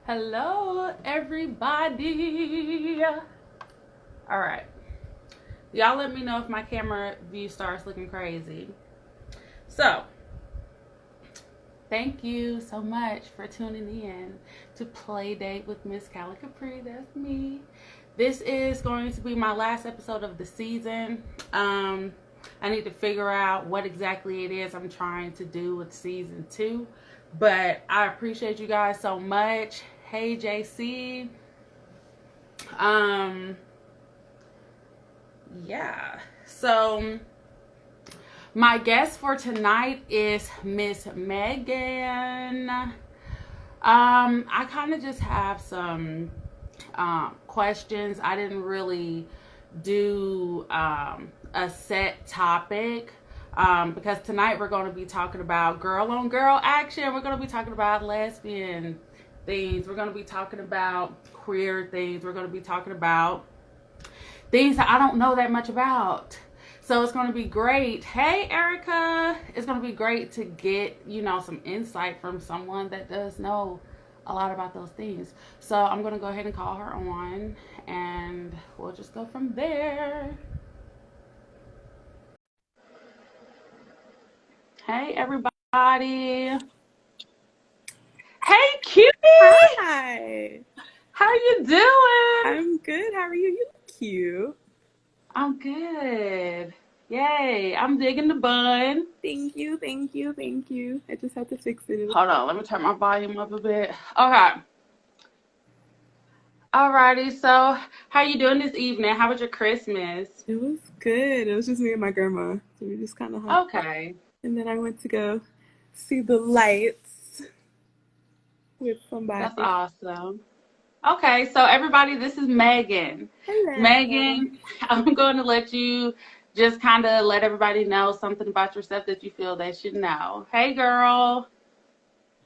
Hello, everybody. All right. Y'all let me know if my camera view starts looking crazy. So, thank you so much for tuning in to Play Date with Miss Kali Capri. That's me. This is going to be my last episode of the season. I need to figure out what exactly it is I'm trying to do with season 2. But I appreciate you guys so much. Hey, JC. Um, yeah. So my guest for tonight is Miss Megan. I kind of just have some questions. I didn't really do a set topic because tonight we're going to be talking about girl on girl action. We're going to be talking about lesbian things. We're going to be talking about queer things. We're going to be talking about things that I don't know that much about. So it's going to be great. Hey, Erica. It's going to be great to get, some insight from someone that does know a lot about those things. So I'm going to go ahead and call her on and we'll just go from there. Hey, everybody. Hey, cutie. Hi. How you doing? I'm good. How are you? You look cute. I'm good. Yay. I'm digging the bun. Thank you. Thank you. Thank you. I just had to fix it. Hold on. Let me turn my volume up a bit. Okay. Alrighty. So, how you doing this evening? How was your Christmas? It was good. It was just me and my grandma. So we just kind of hung out. Okay. And then I went to go see the lights with That's somebody. awesome. Okay. So, everybody, this is Megan. Hello. Megan, I'm going to let you just kind of let everybody know something about yourself that you feel they should know. Hey, girl.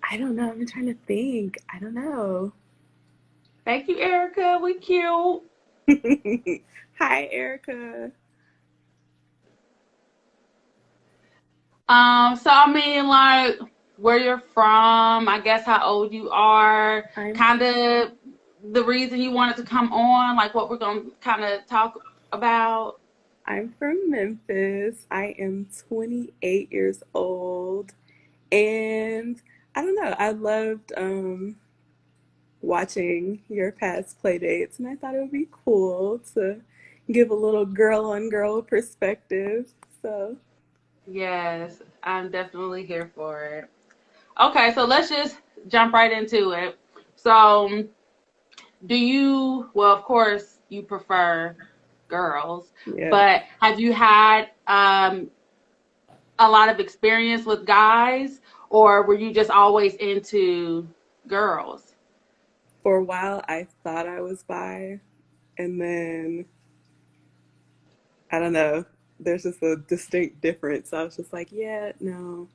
I don't know. I'm trying to think. I don't know. Thank you, Erica. We cute. Hi, Erica. So I mean, like, where you're from, I guess how old you are, I'm kind of the reason you wanted to come on, like what we're gonna kind of talk about. I'm from Memphis. I am 28 years old. And I don't know. I loved watching your past play dates, and I thought it would be cool to give a little girl on girl perspective. So, Yes, I'm definitely here for it. Okay, so let's just jump right into it. So, well, of course, you prefer girls, yeah, but have you had a lot of experience with guys, or were you just always into girls? for a while I thought I was bi, and then I don't know. There's just a distinct difference. I was just like, yeah, no,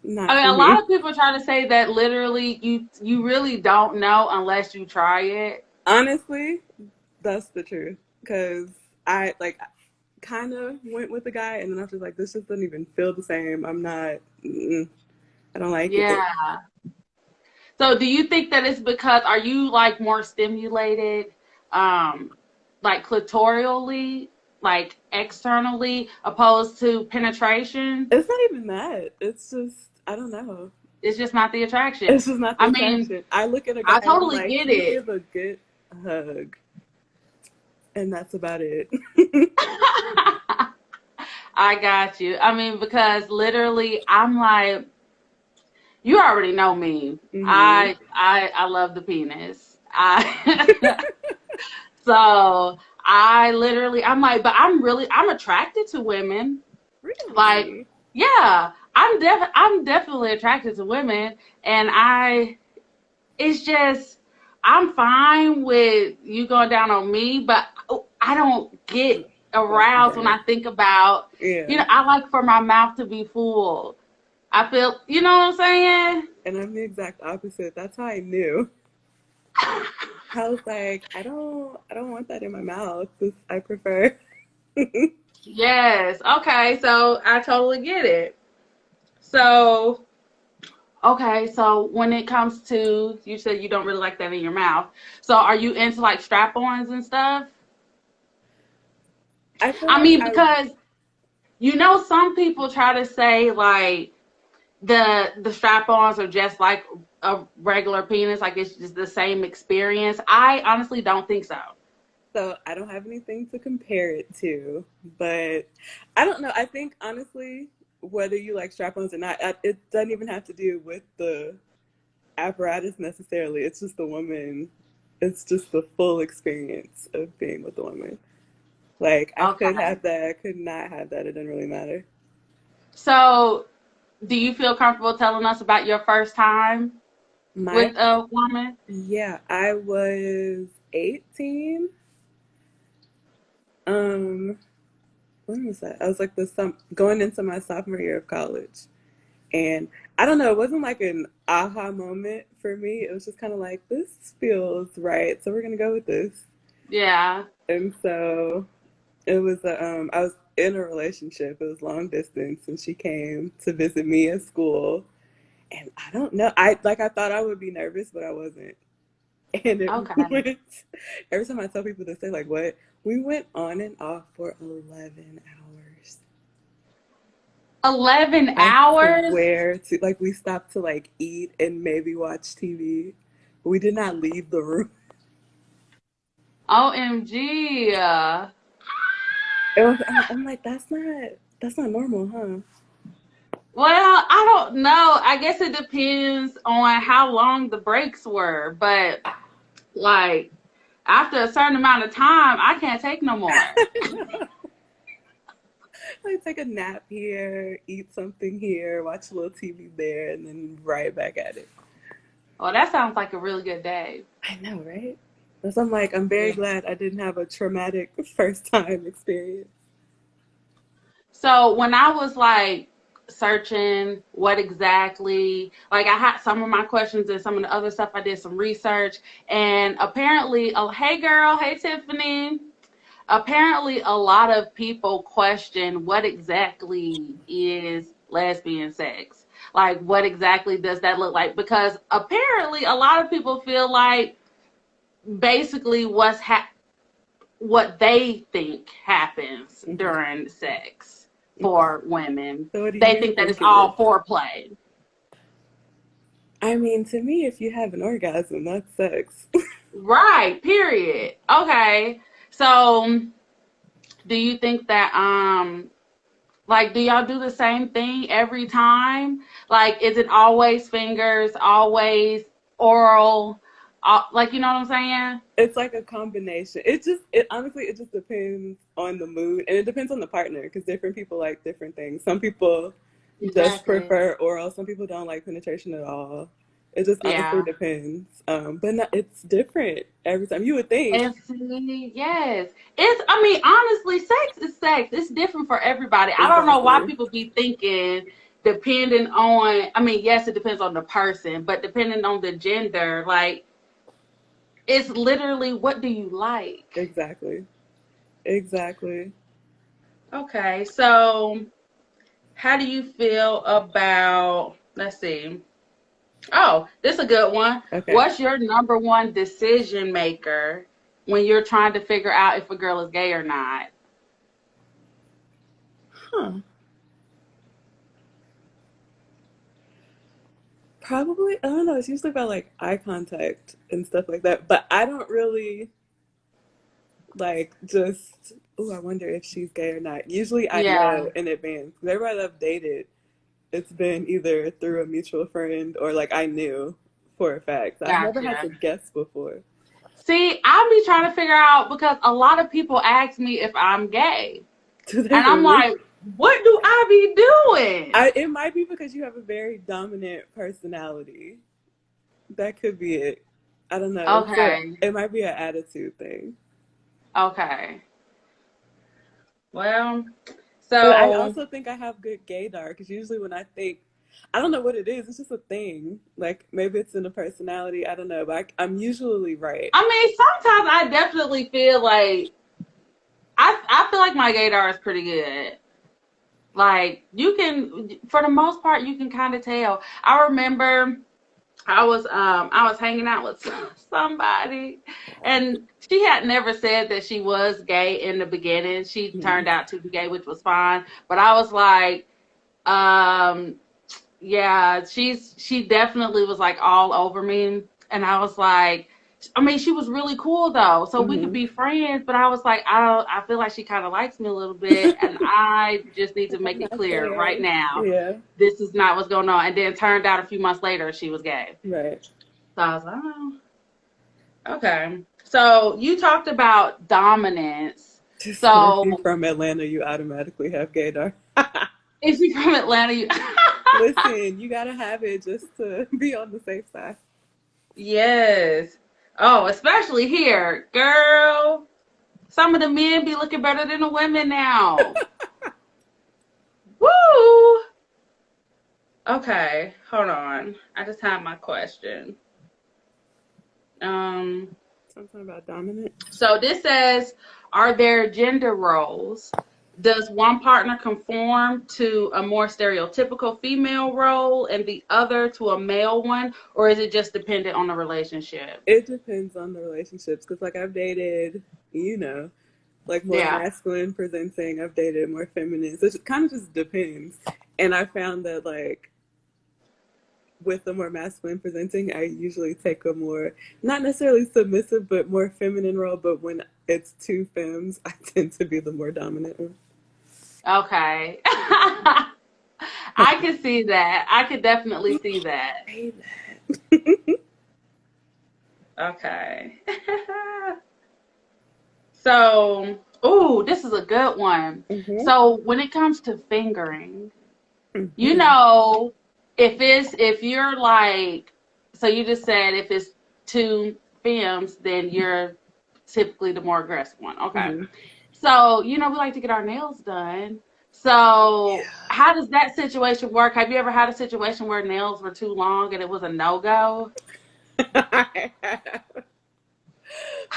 I not mean, for a lot me. of people try to say that literally you really don't know unless you try it. Honestly, that's the truth. Because I like kind of went with the guy, and then I was just like, this just doesn't even feel the same. I'm not. I don't like it. Yeah. So do you think that it's because are you like more stimulated, um, like clitorially, like externally, opposed to penetration? It's not even that. It's just I don't know. It's just not the attraction. It's just not the I mean, attraction. I look at a guy I and I'm totally like, get he it. give a good hug, and that's about it. I got you. I mean, because literally, I'm like, you already know me. hmm I love the penis. I so I literally, I'm like, but I'm attracted to women. Like, Really? yeah, I'm definitely attracted to women, and it's just I'm fine with you going down on me, but I don't get aroused when Okay. I think about, Yeah. I like for my mouth to be full. I feel, you know what I'm saying? And I'm the exact opposite. That's how I knew. I was like, I don't want that in my mouth. I prefer. Yes. Okay. So I totally get it. So, Okay, so when it comes to, you said you don't really like that in your mouth. So are you into like strap-ons and stuff? I feel I like mean, because some people try to say like the strap-ons are just like a regular penis, like it's just the same experience. I honestly don't think so. I don't have anything to compare it to, but I don't know. I think honestly, whether you like strap-ons or not, it doesn't even have to do with the apparatus necessarily. It's just the woman. It's just the full experience of being with the woman. Like I could Okay. have that, I could not have that. It doesn't really matter. So do you feel comfortable telling us about your first time My with a woman? Yeah, I was 18. Um, when was that? I was like going into my sophomore year of college. And I don't know, it wasn't like an aha moment for me. It was just kind of like, this feels right, so we're gonna go with this. Yeah. And so I was in a relationship. It was long distance, and she came to visit me at school. And I don't know, I thought I would be nervous, but I wasn't. And it Okay. went, every time I tell people this, they're like, what? We went on and off for 11 hours. 11 I hours? swear to, like, we stopped to like eat and maybe watch TV. We did not leave the room. OMG. I'm like, that's not normal, huh? Well, I don't know. I guess it depends on how long the breaks were, but like after a certain amount of time, I can't take no more. Like, take a nap here, eat something here, watch a little TV there, and then right back at it. Well, that sounds like a really good day. I know, right? So I'm like, I'm very Yeah. glad I didn't have a traumatic first time experience. So when I was like searching what exactly, like I had some of my questions and some of the other stuff, I did some research, and apparently, oh, hey girl, hey Tiffany. Apparently, a lot of people question what exactly is lesbian sex. Like, what exactly does that look like? Because apparently, a lot of people feel like basically what they think happens Hmm. during sex for women. So what do They you think that it's think it is? all foreplay. I mean, to me, if you have an orgasm, that's sex. Right, period. Okay. So, do you think that like, do y'all do the same thing every time? Like, is it always fingers, always oral? Like, you know what I'm saying? It's like a combination. It honestly, it just depends on the mood and it depends on the partner because different people like different things. Some people just Exactly. prefer oral. Some people don't like penetration at all. It just honestly Yeah. depends. But no, it's different every time. You would think. And see, yes. I mean, honestly, sex is sex. It's different for everybody. I don't know why Exactly. people be thinking, depending on, I mean, yes, it depends on the person, but depending on the gender, like, it's literally what do you like? Exactly. Exactly. Okay, so how do you feel about, let's see. Oh, this is a good one. Okay. What's your number one decision maker when you're trying to figure out if a girl is gay or not? Huh. Probably, I don't know. It's usually about like eye contact and stuff like that. But I don't really like just, oh, I wonder if she's gay or not. Usually I Yeah, know in advance. 'Cause everybody I've dated, it's been either through a mutual friend or like I knew for a fact. So I've never had gotcha. to guess before. See, I be trying to figure out because a lot of people ask me if I'm gay. Do they And I'm really? like, what do I be doing? It might be because you have a very dominant personality. That could be it. I don't know. Okay, It might be an attitude thing. okay. Well, But I so also think I have good gaydar because usually when I think, I don't know what it is. It's just a thing. Like maybe it's in the personality. I don't know. But I'm usually right. I mean, sometimes I definitely feel like I feel like my gaydar is pretty good. Like, you can, for the most part, you can kind of tell. I remember I was hanging out with somebody, and she had never said that she was gay in the beginning. She turned Mhm. out to be gay, which was fine. But I was like, um, yeah, she definitely was like all over me, and I was like, I mean, she was really cool though, so we could Mhm. be friends. But I was like, I feel like she kind of likes me a little bit, and I just need to make it Not clear right there. now, Yeah. this is not what's going on. And then turned out a few months later she was gay. Right. So I was like, oh, okay. So you talked about dominance. So if So you're from Atlanta, you automatically have gaydar. is she from Atlanta? Listen, you gotta have it just to be on the safe side. Yes. Oh, especially here, girl. Some of the men be looking better than the women now. Woo! Okay, hold on. I just had my question. Um, Something about dominant. so this says, are there gender roles? Does one partner conform to a more stereotypical female role and the other to a male one, or is it just dependent on the relationship? It depends on the relationships, because like I've dated, like more Yeah. masculine presenting. I've dated more feminine. So it kind of just depends. And I found that like with the more masculine presenting, I usually take a more, not necessarily submissive, but more feminine role. But when it's two femmes, I tend to be the more dominant one. Okay. I can see that. I could definitely see that. Say that. Okay. So, ooh, this is a good one. Hmm. So, when it comes to fingering, you Hmm. know, if you're like, so you just said if it's two femmes, then you're typically the more aggressive one. Okay. Hmm. So, we like to get our nails done. So, Yeah. how does that situation work? Have you ever had a situation where nails were too long and it was a no-go?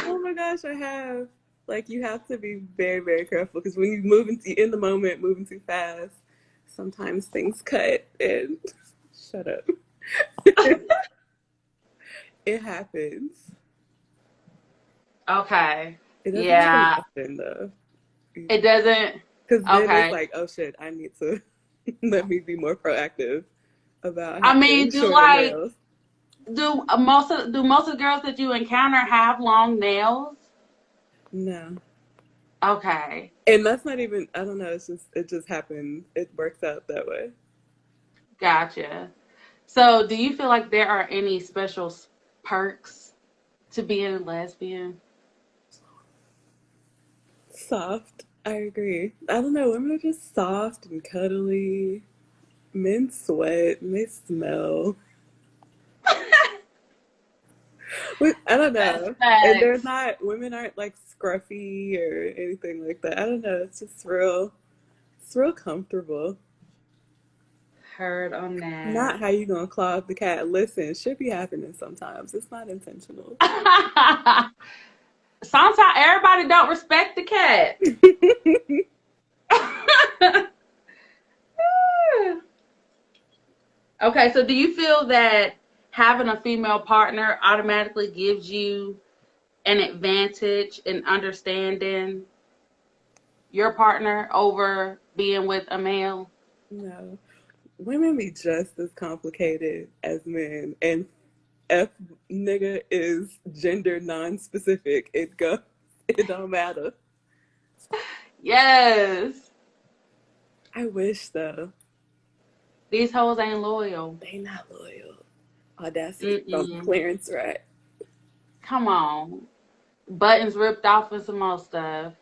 Oh my gosh, I have. Like, you have to be very, very careful, because when you move in the moment, moving too fast, sometimes things cut and shut up. It happens. Okay. It doesn't happen Yeah. often though, It doesn't. because then it's Okay. like, oh shit, I need to let me be more proactive about I having mean, shorter nails. do most of the girls that you encounter have long nails? No, Okay. and that's not even. I don't know. It just happens. It works out that way. Gotcha. So, do you feel like there are any special perks to being a lesbian? Soft. I agree. I don't know. Women are just soft and cuddly. Men sweat and they smell. I don't That's know. And they're facts. not, women aren't like scruffy or anything like that. I don't know. It's real comfortable. Heard on Not that. how you gonna clog the cat. Listen, it should be happening sometimes. It's not intentional. Sometimes everybody don't respect the cat. Okay, so do you feel that having a female partner automatically gives you an advantage in understanding your partner over being with a male? No. Women be just as complicated as men. And F nigga is gender non-specific. It don't matter. Yes. I wish though. These hoes ain't loyal. They not loyal. Audacity from Mm-mm. Clarence Rat. Come on. Buttons ripped off and some more stuff.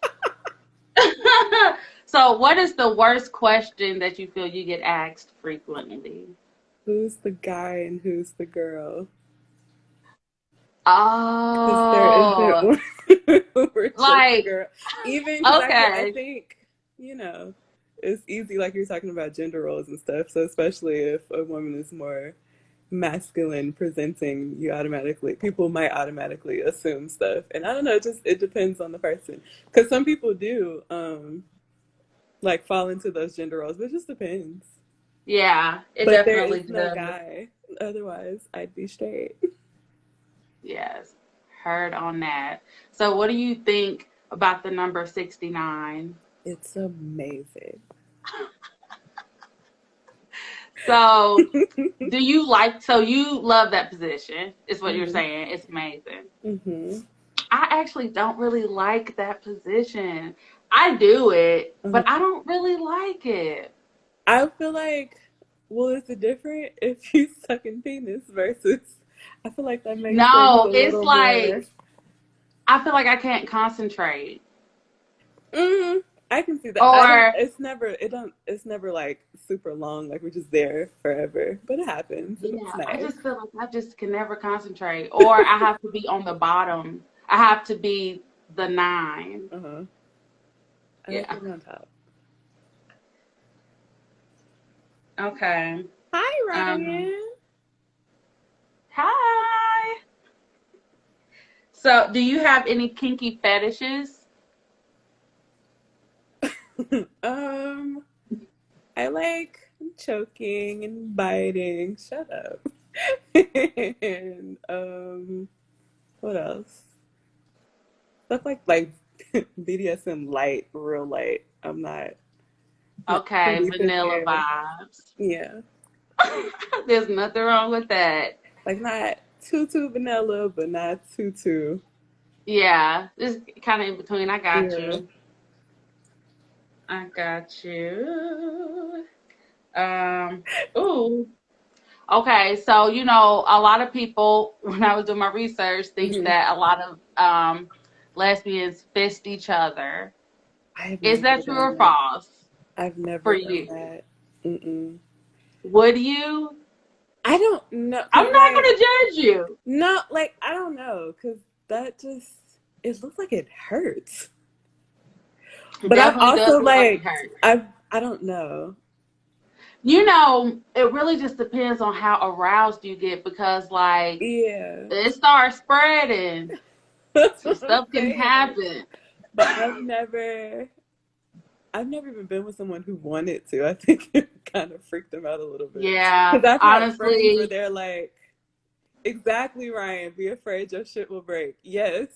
So, what is the worst question that you feel you get asked frequently? Who's the guy and who's the girl? Because there isn't Oh, one. We're just like, girl. Even because I okay. think, it's easy, like you're talking about gender roles and stuff. So especially if a woman is more masculine presenting, people might automatically assume stuff. And I don't know, it depends on the person. Because some people do. like fall into those gender roles, but it just depends. Yeah, it But there definitely is no does. guy. Otherwise, I'd be straight. Yes, heard on that. So, what do you think about the number 69? It's amazing. So, so you love that position, is what you're hmm saying. It's amazing. hmm I actually don't really like that position. I do it, uh but I don't really like it. I feel like, well, is it different if you suck in penis versus? I feel like that makes things a No, it's little more. like I feel like I can't concentrate. Mm, I can see that. I don't. Or It's never. It don't. It's never like super long. Like we're just there forever. But it happens, and it's yeah, I nice. just feel like I just can never concentrate. Or I have to be on the bottom. I have to be the 9. Uh huh. I like Yeah. being on top. Okay. Hi, Um. Ryan. Hi. So, do you have any kinky fetishes? um, I like choking and biting. Shut up. And what else? Stuff like BDSM light, real light. I'm not too Okay, deep in vanilla there. vibes. Yeah, There's nothing wrong with that. like not too vanilla, but not too. Yeah, it's kind of in between. I got Yeah. you. I got you. Ooh. Okay, so a lot of people, when I was doing my research, thinks hmm that a lot of lesbians fist each other. I have Is never that true done or that. false I've for never done you? that. Mm-mm. Would you? I don't know, cause I'm not like gonna judge you. no, like I don't know, cause that just it looks like it hurts. It But I've definitely does also look like it like hurts. I don't know. It really just depends on how aroused you get because, like, Yeah, it starts spreading. that's Some what I'm stuff can saying. happen. But I've never even been with someone who wanted to. I think it kind of freaked them out a little bit. Yeah, Because I've had friends where honestly. they're like, exactly, Ryan, be afraid your shit will break. Yes.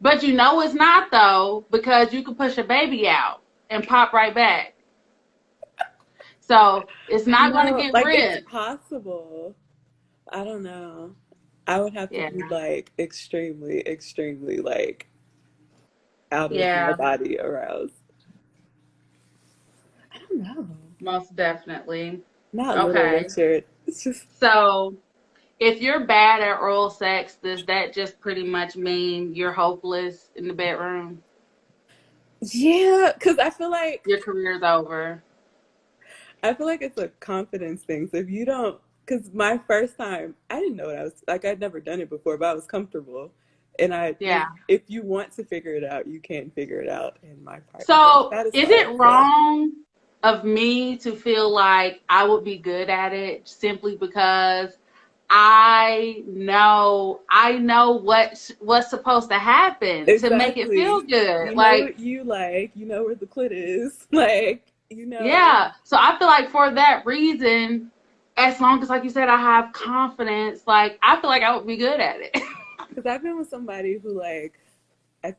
But it's not, though, because you can push a baby out and pop right back. So it's I not going to know, get like it's ripped. possible. I don't know. I would have to Yeah. be like extremely like out of my Yeah, body aroused. I don't know. most definitely. Not Little Okay. Richard. It's just So if you're bad at oral sex, does that just pretty much mean you're hopeless in the bedroom? yeah, because Your career's over? I feel like it's a confidence thing. So if you don't, because my first time, I didn't know what I was like. I'd never done it before, but I was comfortable. And Yeah. if you want to figure it out, you can figure it out. And my partner was So is satisfied. it So wrong of me to feel like I would be good at it simply because I know what's supposed to happen to make it feel exactly, good. you know Like, what you like. You know where the clit is. Like yeah. So I feel like for that reason, as long as, like you said, I have confidence, like I feel like I would be good at it. because I've been with somebody who like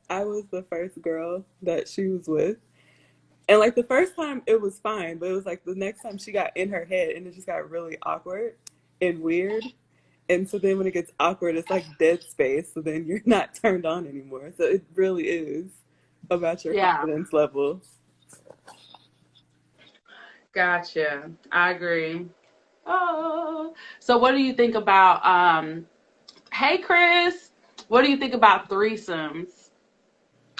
I was the first girl that she was with. And like the first time it was fine, but it was like the next time she got in her head and it just got really awkward and weird. And so then when it gets awkward, it's like dead space. So then you're not turned on anymore. So it really is about your Yeah. confidence level. Gotcha. I agree. Oh. So what do you think about hey Chris, what do you think about threesomes?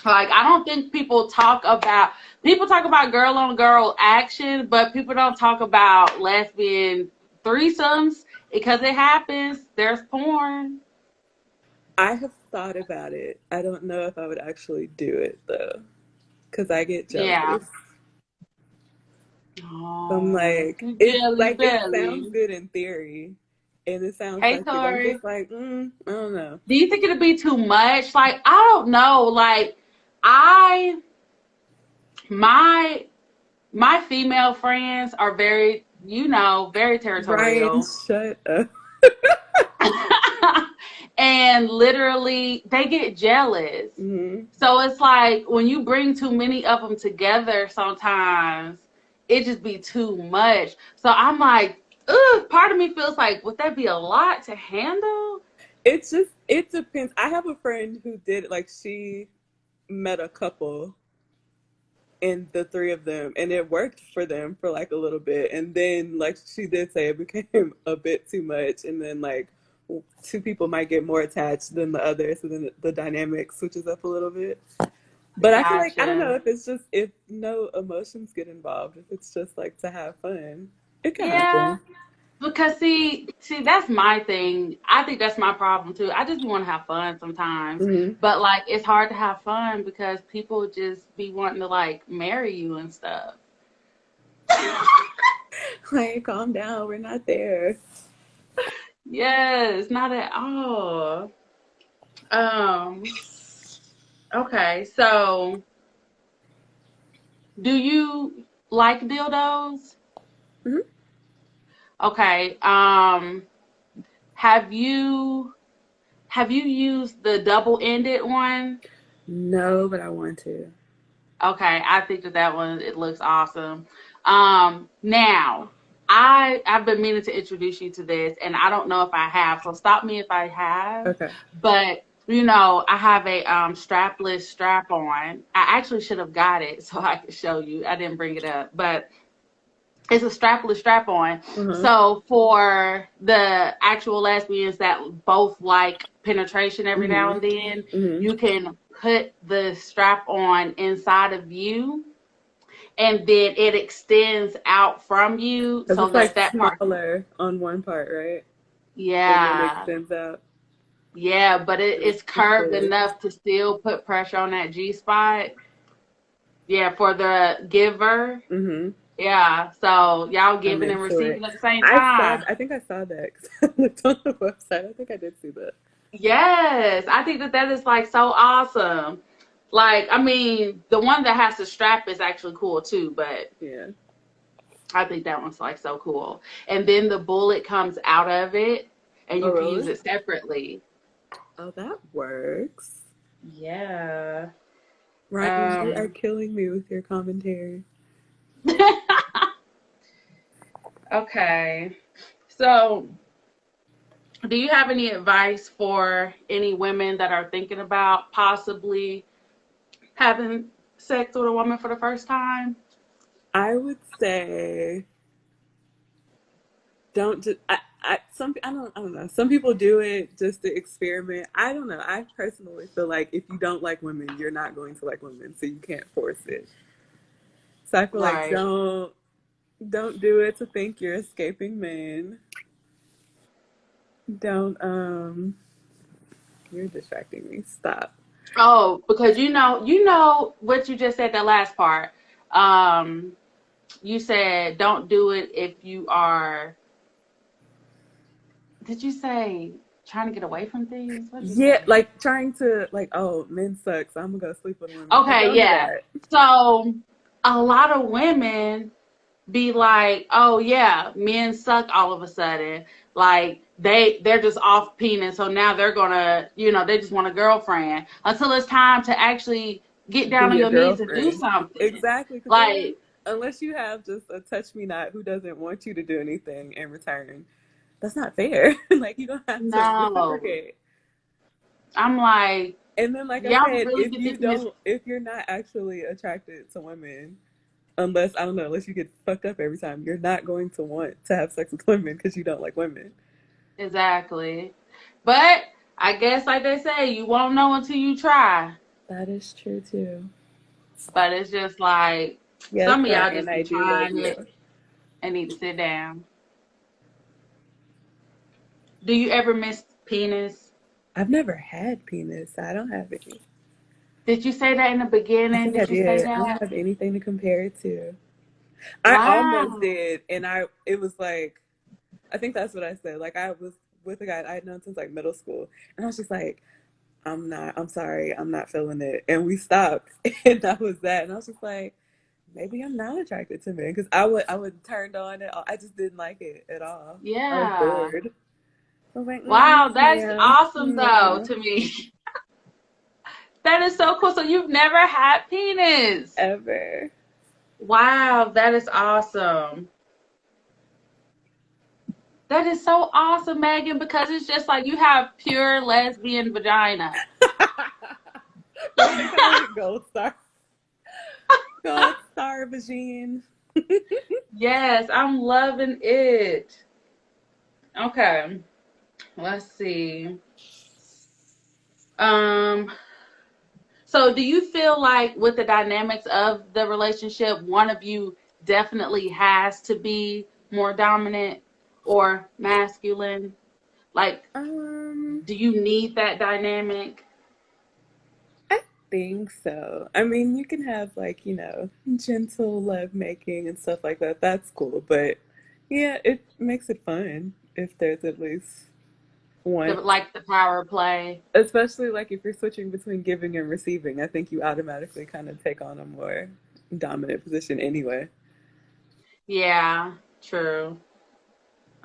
Like, I don't think people talk about girl on girl action, but people don't talk about lesbian threesomes because it happens. There's porn. I have thought about it. I don't know if I would actually do it though, because I get Yeah. jealous. So I'm Oh, like, it's jelly like it sounds belly. good in theory, and it sounds Hey like it. I'm Tori. just like, I don't know. Do you think it'd be too much? Like, I don't know. Like, I my female friends are very, very Ryan, territorial. shut up. And literally, they get jealous. Mm-hmm. So it's like when you bring too many of them together, sometimes it just be too much. So I'm like, ugh, part of me feels like, would that be a lot to handle? It depends. I have a friend who did it, like she met a couple and the three of them, and it worked for them for like a little bit, and then like she did say it became a bit too much, and then like two people might get more attached than the other, so then the dynamic switches up a little bit. But I feel like I don't know Gotcha. if it's just if no emotions get involved, if it's just like to have fun, it can Yeah. happen. Because see, that's my thing. I think that's my problem too. I just want to have fun sometimes, Mm-hmm. but like it's hard to have fun because people just be wanting to like marry you and stuff. Like, calm down, we're not there. Yes, not at all. Um. Okay, so do you like dildos? Mm-hmm. Okay. Have you used the double-ended one? No, but I want to. Okay, I think that one it looks awesome. Now I've been meaning to introduce you to this, and I don't know if I have. So stop me if I have. Okay. But I have a strapless strap on. I actually should have got it so I could show you. I didn't bring it up, but it's a strapless strap on. Uh-huh. So for the actual lesbians that both like penetration every now Mm-hmm. and then, Mm-hmm. you can put the strap on inside of you, and then it extends out from you Because so it's like that part. smaller on one part, right? And then Yeah. extends out. Yeah, but It's it's too curved big. enough to still put pressure on that G spot. Yeah, for the giver. Mm-hmm. Yeah. So y'all I'm giving and into it. receiving at the same time. I think I saw that because I looked on the website. I think I did see that. Yes, I think that is like so awesome. Like, I mean, the one that has the strap is actually cool too, but Yeah. I think that one's like so cool. And then the bullet comes out of it and Oh, you can use really? it separately. Oh, that works. Yeah. Ryan, you are Um killing me with your commentary. okay. So, do you have any advice for any women that are thinking about possibly having sex with a woman for the first time? I would say don't just I don't know. Some people do it just to experiment. I don't know. I personally feel like if you don't like women, you're not going to like women, so you can't force it. So I feel like Right. don't do it to think you're escaping men. Don't you're distracting me. Stop. Oh, because you know what you just said, that last part. Um, you said don't do it if you are. Did you say trying to get away from things? What did you Yeah, say? like trying to like, oh, men suck, so I'm gonna go sleep with women. Like, Okay, don't do yeah. that. So a lot of women be like, oh yeah, men suck all of a sudden. Like they're just off penis, so now they're gonna, they just want a girlfriend until it's time to actually get down on Be a your knees and do girlfriend. something. Exactly, because then Like, unless you have just a touch me not who doesn't want you to do anything in return, that's not fair. Like you don't have to no. reciprocate. I'm like, And then, like I y'all said, really get this if you're not actually attracted to women, unless I don't know, unless you get fucked up every time, you're not going to want to have sex with women because you don't like women. exactly. But I guess like they say, you won't know until you try. That is true too. But it's just like Yes, some of y'all Ryan, just I be do love trying it you. and need to sit down. Do you ever miss penis? I've never had penis. So I don't have any. Did you say that in the I beginning? think I Did you say did. I don't that? have anything to compare it to. I almost Wow. did, and it was like I think that's what I said. Like I was with a guy I had known since like middle school, and I was just like, I'm not. I'm sorry. I'm not feeling it, and we stopped, and that was that. And I was just like, maybe I'm not attracted to men because I would turned on it. I just didn't like it at all. I was Yeah. bored. I was like, Wow, that's yeah, awesome though no, to me. That is so cool. So you've never had penis. ever. Wow, that is awesome. That is so awesome, Megan, because it's just like you have pure lesbian vagina. What they call it? Gold star. Gold star vagine. Yes, I'm loving it. Okay, let's see. Um, so do you feel like with the dynamics of the relationship, one of you definitely has to be more dominant or masculine? Like, Um, do you need that dynamic? I think so. I mean, you can have like, gentle love making and stuff like that. That's cool. But yeah, it makes it fun if there's at least one. The power play? Especially like if you're switching between giving and receiving, I think you automatically kind of take on a more dominant position anyway. Yeah, true.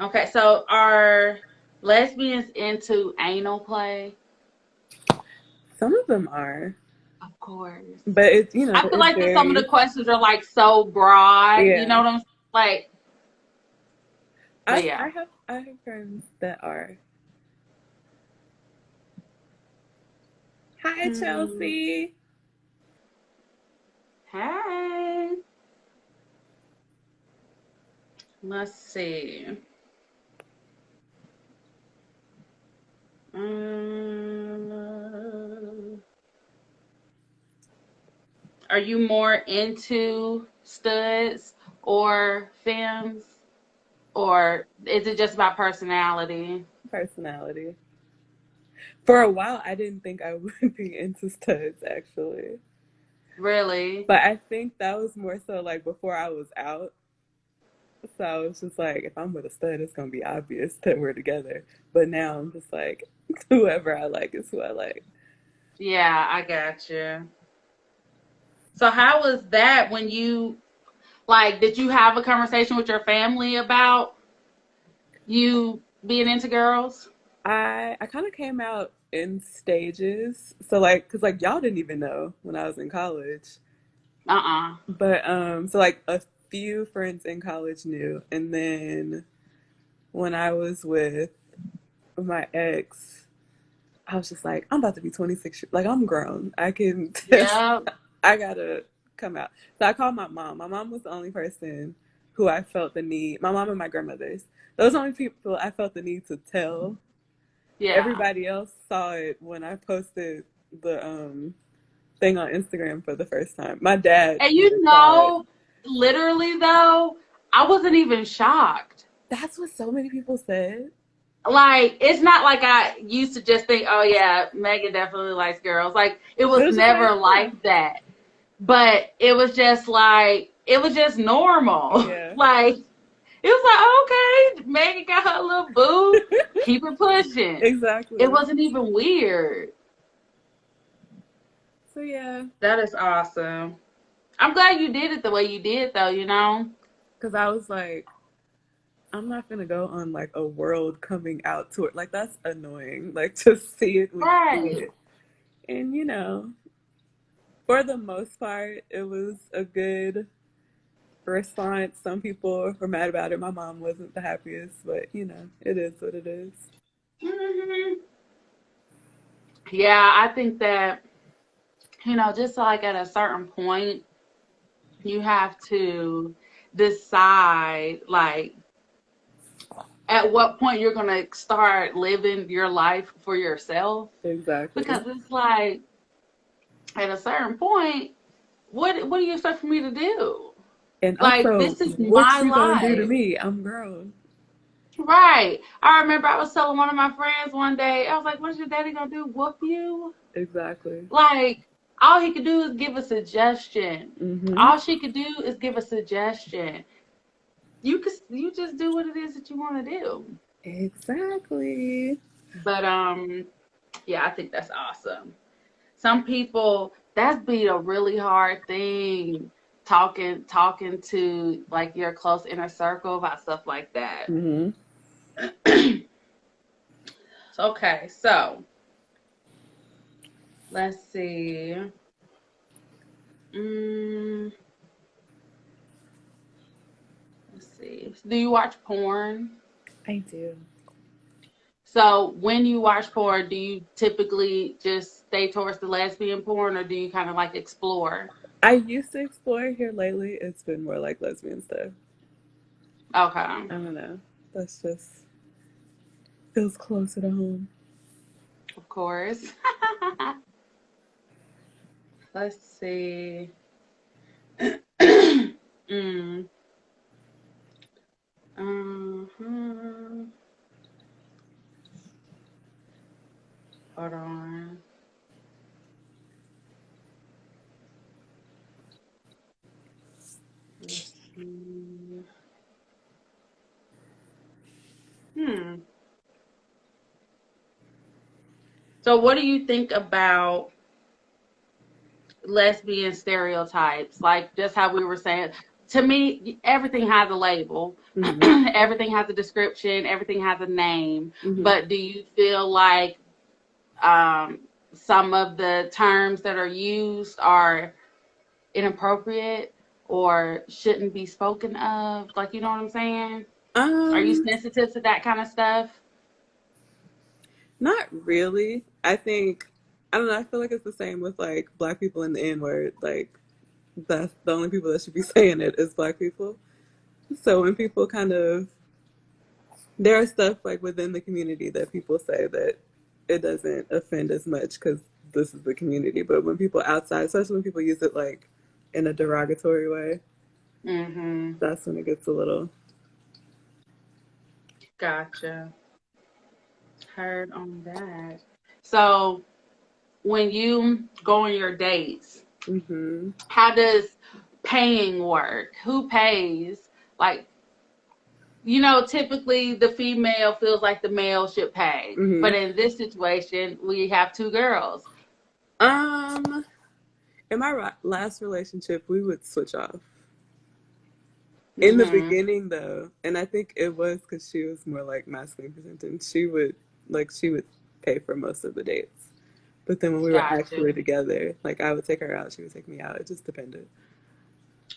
Okay, so are lesbians into anal play? Some of them are, Of course. but I feel it like that some of the varies. questions are like so broad, you know Yeah. what I'm like, but I yeah. I have I have friends that are. Hi, Hmm. Chelsea. Hey, let's see. Um, are you more into studs or femmes, or is it just about personality? Personality. For a while, I didn't think I would be into studs actually, Really? but I think that was more so like before I was out. So I was just like, if I'm with a stud, it's gonna be obvious that we're together. But now I'm just like, whoever I like is who I like. Yeah, I got you. So how was that when you like? Did you have a conversation with your family about you being into girls? I kind of came out in stages. So like, cause like y'all didn't even know when I was in college. Uh-uh. But so like a few friends in college knew, and then when I was with my ex, I was just like, I'm about to be 26. Like I'm grown. I can just, Yep. I gotta come out. So I called my mom. My mom was the only person who I felt the need. My mom and my grandmother's. Those are the only people I felt the need to tell. Yeah. Everybody else saw it when I posted the thing on Instagram for the first time. My dad And even saw it. literally though, I wasn't even shocked. That's what so many people said. Like, it's not like I used to just think, oh yeah, Megan definitely likes girls. Like, it It was was just like, never oh, like that. But it was just like, it was just normal. yeah, Like, it was like, oh, okay, Megan got her little boo, keep it pushing. It exactly. wasn't even weird. So yeah, That is awesome. I'm glad you did it the way you did, though, you know? because I was like, I'm not gonna go on like a world coming out tour. Like that's annoying. Like to see it when you see Right. it. And for the most part, it was a good response. Some people were mad about it. My mom wasn't the happiest, but it is what it is. Hmm. Yeah, I think that, just like at a certain point, you have to decide, like, at what point you're going to start living your life for yourself. Exactly. Because it's like, at a certain point, what do you expect for me to do? And Like, also, this is what my you gonna do to life. me? I'm grown. Right. I remember I was telling one of my friends one day, I was like, what is your daddy gonna do? Whoop you? Exactly. Like, all he could do is give a suggestion. Mm-hmm. All she could do is give a suggestion. You just do what it is that you want to do. Exactly. But yeah, I think that's awesome. Some people, that's be a really hard thing talking to like your close inner circle about stuff like that. Mm-hmm. Okay, so let's see. Let's see. Do you watch porn? I do. So when you watch porn, do you typically just stay towards the lesbian porn, or do you kind of like explore? I used to explore. Here lately. It's been more like lesbian stuff. Okay, I don't know. That's just feels closer to home. of course. Let's see. mm. uh Hold on. Let's see. Hmm. So, what do you think about lesbian stereotypes? Like just how we were saying, to me, everything has a label, Mm-hmm. everything has a description, everything has a name. Mm-hmm. But do you feel like some of the terms that are used are inappropriate or shouldn't be spoken of? Like, you know what I'm saying? Are you Um, sensitive to that kind of stuff? Not really. I don't know. I feel like it's the same with like black people in the N word. Like that's the only people that should be saying it is black people. So when people kind of there are stuff like within the community that people say that it doesn't offend as much because this is the community. But when people outside, especially when people use it like in a derogatory way, Mm-hmm. that's when it gets a little. Gotcha. Heard on that. So when you go on your dates, Mm-hmm. how does paying work? Who pays? Like, typically the female feels like the male should pay. But Mm-hmm. in this situation, we have two girls. Um, in my last relationship, we would switch off. In the Mm-hmm. beginning, though, and I think it was because she was more like masculine presenting. She would pay for most of the dates. But then when we were Gotcha. actually together, like I would take her out, she would take me out. It just depended.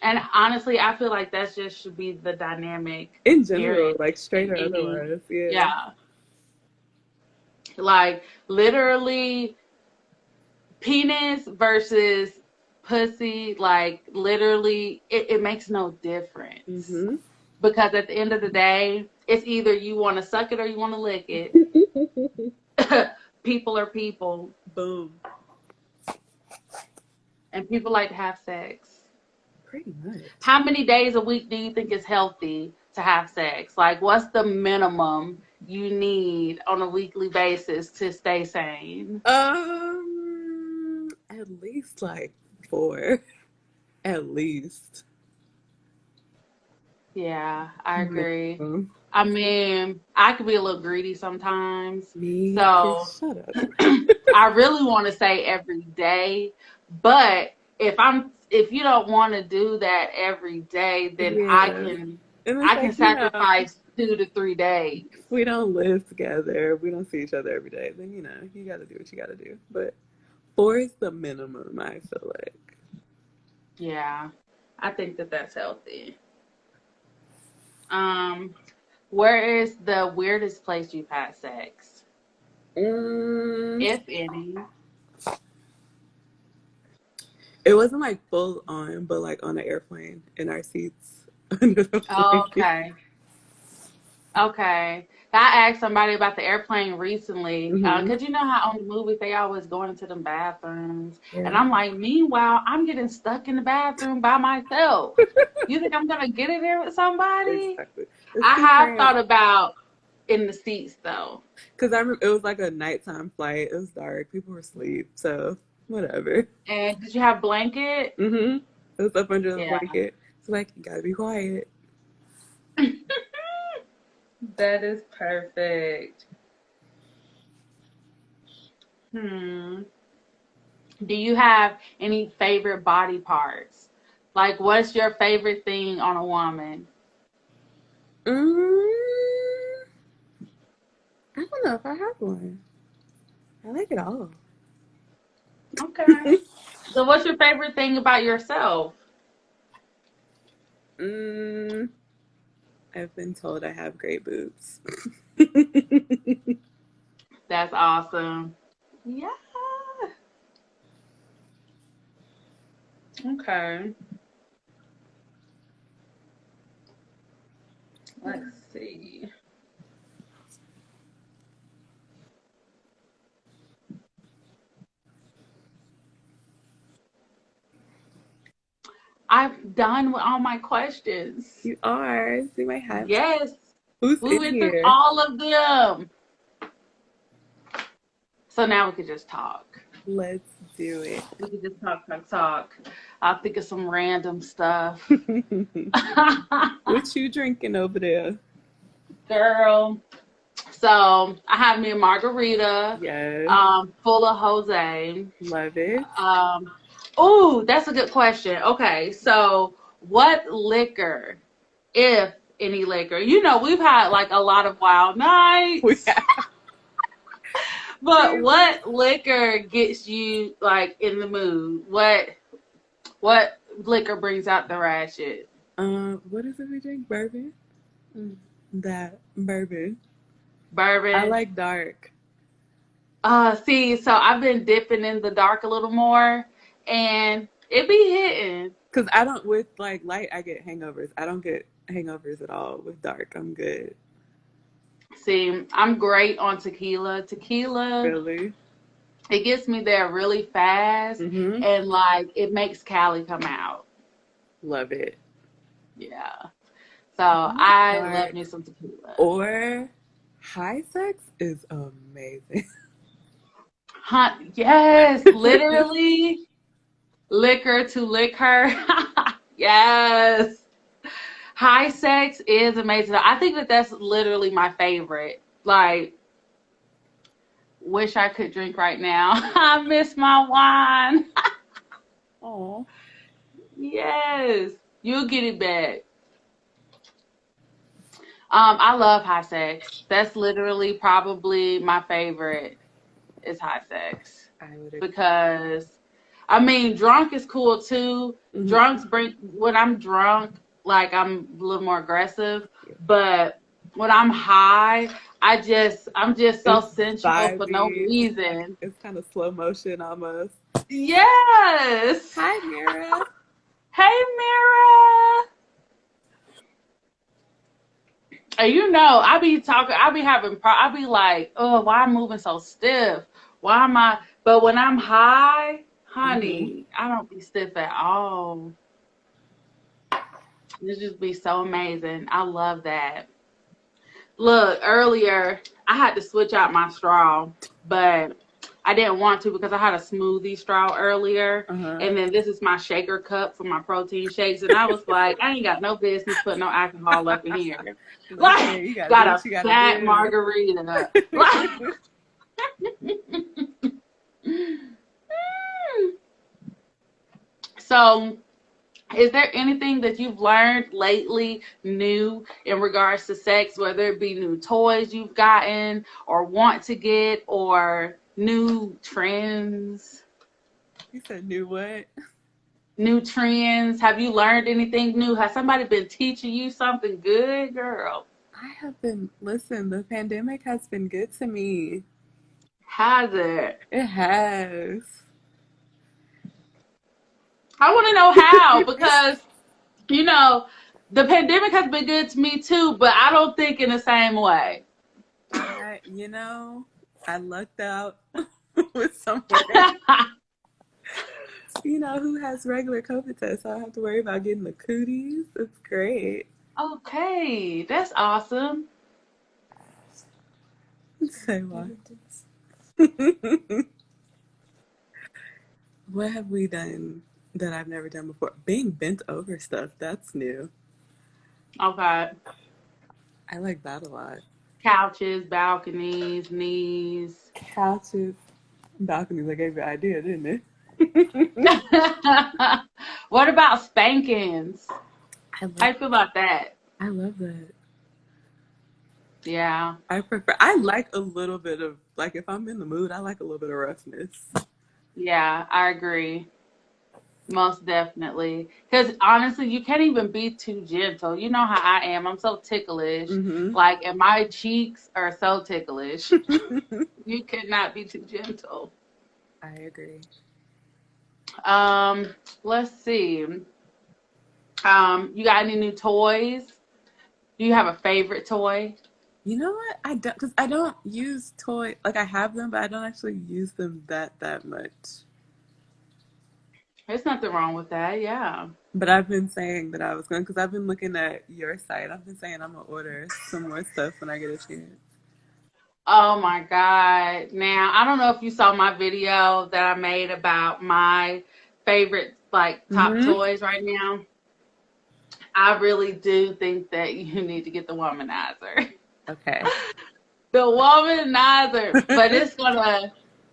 And honestly, I feel like that just should be the dynamic, In period. general, like straight In or any, otherwise, yeah. yeah. Like literally penis versus pussy, like literally it makes no difference. Mm-hmm. Because at the end of the day, it's either you want to suck it or you want to lick it. People are people, Boom. and people like to have sex. Pretty much. How many days a week do you think is healthy to have sex? Like, what's the minimum you need on a weekly basis to stay sane? At least like four. At least. Yeah, I agree. Minimum. I mean, I could be a little greedy sometimes. Me too. So Shut up. I really want to say every day, but if you don't want to do that every day, then I Yeah. can And it's I can like, sacrifice 2 to 3 days. if we don't live together, we don't see each other every day, then you gotta do what you gotta do. But four is the minimum, I feel like. Yeah, I think that that's healthy. Um, where is the weirdest place you've had sex, Mm, if any? it wasn't like full on, but like on an airplane in our seats under the blanket. Okay. Okay. I asked somebody about the airplane recently, Hmm. because you know how on the movies they always go into them bathrooms. And Yeah, I'm like, meanwhile, I'm getting stuck in the bathroom by myself. You think I'm going to get in there with somebody? exactly. It's I too have thought cramped. about in the seats, though. Because I remember it was like a nighttime flight. It was dark. People were asleep. So, whatever. And did you have blanket? Hmm. It was up under the Yeah. blanket. It's like, you gotta be quiet. That is perfect. Hmm. Do you have any favorite body parts? Like, what's your favorite thing on a woman? Mm, I don't know if I have one. I like it all. Okay. So what's your favorite thing about yourself? mm, I've been told I have great boobs. That's awesome. Yeah. Okay. Let's see. I've done with all my questions. You are. See my hat? Yes. Who's We in went through here? all of them. So now we could just talk. Let's do it. We could just talk. I'll think of some random stuff. What you drinking over there? Girl. So I have me a margarita, Yes. full of Jose. Love it. Oh, that's a good question. Okay, so what liquor, if any liquor? You know, we've had like a lot of wild nights, but what liquor gets you like in the mood? What liquor brings out the ratchet? What is it we drink? Bourbon? That bourbon. Bourbon. I like dark. See, so I've been dipping in the dark a little more, and it be hitting. Cause I don't with like light. I get hangovers. I don't get hangovers at all with dark. I'm good. See, I'm great on tequila. Tequila, Really? it gets me there really fast, Mm-hmm. and like it makes Cali come out. Love it. Yeah. So I love me some tequila. Or high sex is amazing. Yes, literally liquor to lick her. Yes. High sex is amazing. I think that that's literally my favorite. Like, wish I could drink right now. I miss my wine. Oh. Yes. You'll get it back. I love high sex. That's literally probably my favorite is high sex. I would agree. Because I mean drunk is cool too. Mhm. Drunks bring when I'm drunk, like I'm a little more aggressive. But when I'm high, I'm just so It's sensual for no vibey. reason. It's kind of slow motion almost. Yes. Hi, Mira. Hey Mira. And you know, I be talking, I be like, oh, why am I moving so stiff? Why am I? But when I'm high, honey, I don't be stiff at all. It just be so amazing. I love that. Look, earlier, I had to switch out my straw, but I didn't want to because I had a smoothie straw earlier. And then this is my shaker cup for my protein shakes. And I was like, I ain't got no business putting no alcohol up in here. Like, you gotta got do a what you gotta fat do. margarita. Like, so, is there anything that you've learned lately new in regards to sex, whether it be new toys you've gotten or want to get or new trends? You said new what? New trends. Have you learned anything new? Has somebody been teaching you something good, girl? I have been, listen, the pandemic has been good to me. Has it? It has. I want to know how because, you know, the pandemic has been good to me too, but I don't think in the same way. I lucked out with someone, who has regular COVID tests, so I don't have to worry about getting the cooties. It's great. Okay, that's awesome. Say what? What have we done that I've never done before? Being bent over stuff, that's new. Okay. I like that a lot. Couches, balconies, knees. Couches, balconies. I gave you an idea, didn't it? What about spankings? I How love you feel about that? I love that. Yeah. I like a little bit of, like, if I'm in the mood, I like a little bit of roughness. Yeah, I agree. Most definitely. Because honestly, you can't even be too gentle. You know how I am. I'm so ticklish. Mm-hmm. Like, and my cheeks are so ticklish. You cannot be too gentle. I agree. Um, let's see. You got any new toys? Do you have a favorite toy? You know what? I don't, because I don't use toy, like, I have them, but I don't actually use them that much. There's nothing wrong with that. Yeah. But I've been saying that I was going, because I've been looking at your site. I've been saying I'm gonna order some more stuff when I get a chance. Oh my God. Now, I don't know if you saw my video that I made about my favorite like top Mm-hmm. toys right now. I really do think that you need to get the womanizer. Okay. The womanizer. But it's gonna,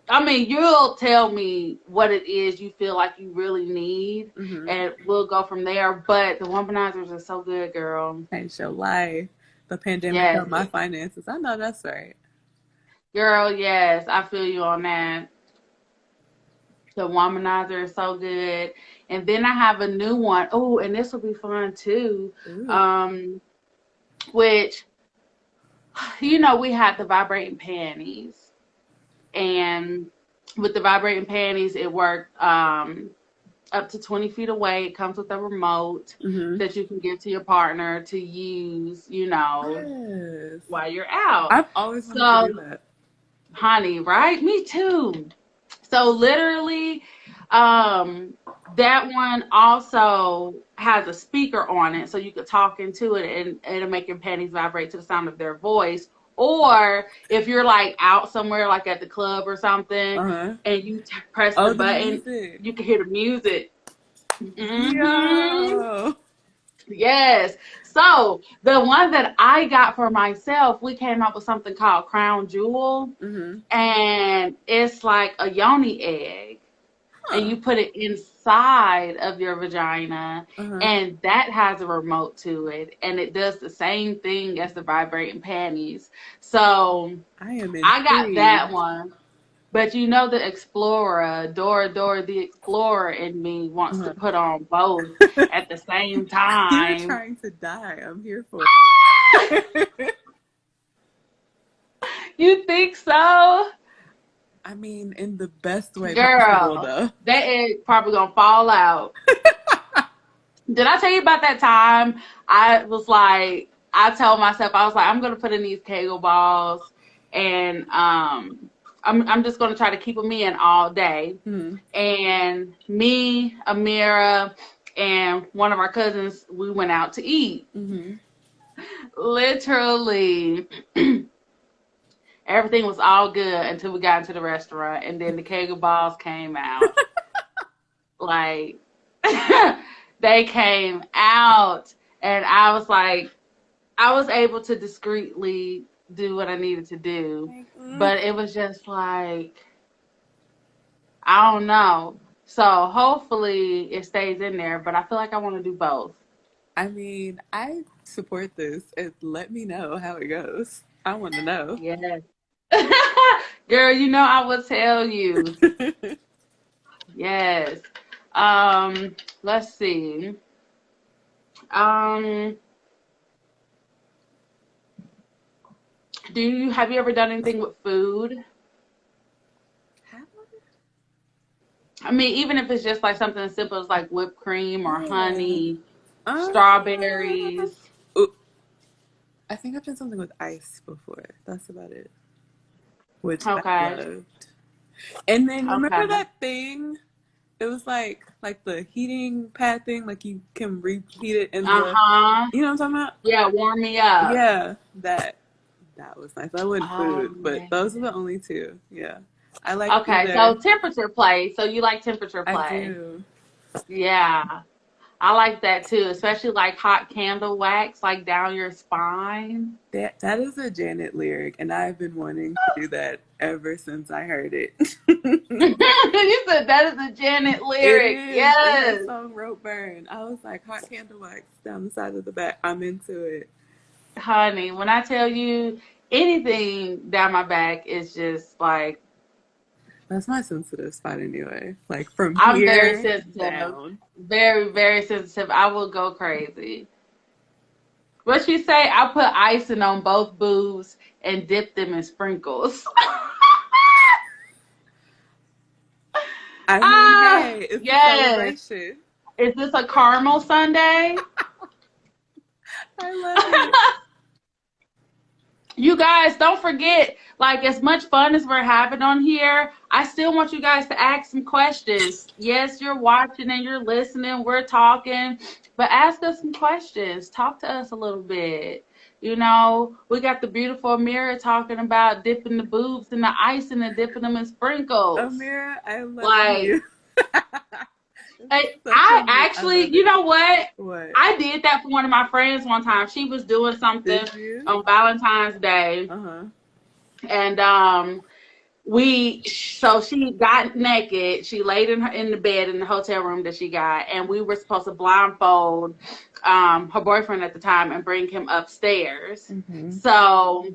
I mean, you'll tell me what it is you feel like you really need, Mm-hmm. and we'll go from there. But the womanizers are so good, girl. Ain't your life. The pandemic Yes. helped my finances. I know that's right. Girl, yes. I feel you on that. The womanizer is so good. And then I have a new one. Oh, and this will be fun too. Ooh. Um, which, you know, we had the vibrating panties. And with the vibrating panties, it worked up to 20 feet away. It comes with a remote Mm-hmm. that you can give to your partner to use, you know, Yes. while you're out. I've always wanted to do So, that. honey, right? Me too. So literally, that one also has a speaker on it, so you could talk into it and it'll make your panties vibrate to the sound of their voice. Or if you're like out somewhere, like at the club or something, Uh-huh. and you press the Oh, the button, music. you can hear the music. Hmm. Yo. Yes. So the one that I got for myself, we came up with something called Crown Jewel, Mm-hmm. and it's like a yoni egg, and Huh. you put it inside of your vagina, Uh-huh. and that has a remote to it, and it does the same thing as the vibrating panties. So I am I got that intrigued. one. But you know, the explorer, Dora the Explorer in me wants to Uh-huh. put on both at the same You're time. trying to die. I'm here for it. You think so? I mean, in the best way possible, Girl, though. that is probably gonna fall out. Did I tell you about that time I was like, I told myself, I was like, I'm gonna put in these Kegel balls, and I'm just gonna try to keep them in all day. Hmm. And me, Amira, and one of our cousins, we went out to eat. Mm-hmm. Literally, everything was all good until we got into the restaurant, and then the Kegel balls came out. Like, they came out, and I was like, I was able to discreetly do what I needed to do, Like, but it was just like, I don't know. So hopefully it stays in there, but I feel like I want to do both. I mean, I support this. Let me know how it goes. I want to know. Yes. Girl, you know I will tell you. Yes. Let's see. Um, have you ever done anything with food? I mean, even if it's just like something as simple as like whipped cream or Yeah. honey, Uh, strawberries. oh, I think I've done something with ice before. That's about it. Which I Okay. loved. And then remember Okay. that thing? It was like the heating pad thing, like you can reheat it in the, Uh-huh. you know what I'm talking about? Yeah, warm me up. Yeah, that was nice. I wouldn't Oh, food, but those are the man. only two. Yeah. I like Okay, either. so temperature play. So you like temperature I play. do. Yeah. I like that too, especially like hot candle wax, like down your spine. That is a Janet lyric, and I've been wanting to do that ever since I heard it. You said that is a Janet It lyric. is in her Yes. song Rope Burn. I was like, hot candle wax down the side of the back. I'm into it. Honey, when I tell you anything down my back is just like, That's my sensitive spot anyway. Like from I'm very here sensitive. down. Very, very sensitive. I will go crazy. What you say? I put icing on both boobs and dip them in sprinkles. I mean, Ah, hey, it's a yes. celebration. Is this a caramel sundae? I love it. You guys, don't forget, like, as much fun as we're having on here, I still want you guys to ask some questions. Yes, you're watching and you're listening. We're talking, but ask us some questions. Talk to us a little bit. You know, we got the beautiful Amira talking about dipping the boobs in the ice and dipping them in sprinkles. Amira, I love Like, you. I actually, you know what? What? I did that for one of my friends one time. She was doing something Did you? on Valentine's Day. Uh-huh. And so she got naked. She laid in the bed in the hotel room that she got, and we were supposed to blindfold her boyfriend at the time and bring him upstairs. Mm-hmm. So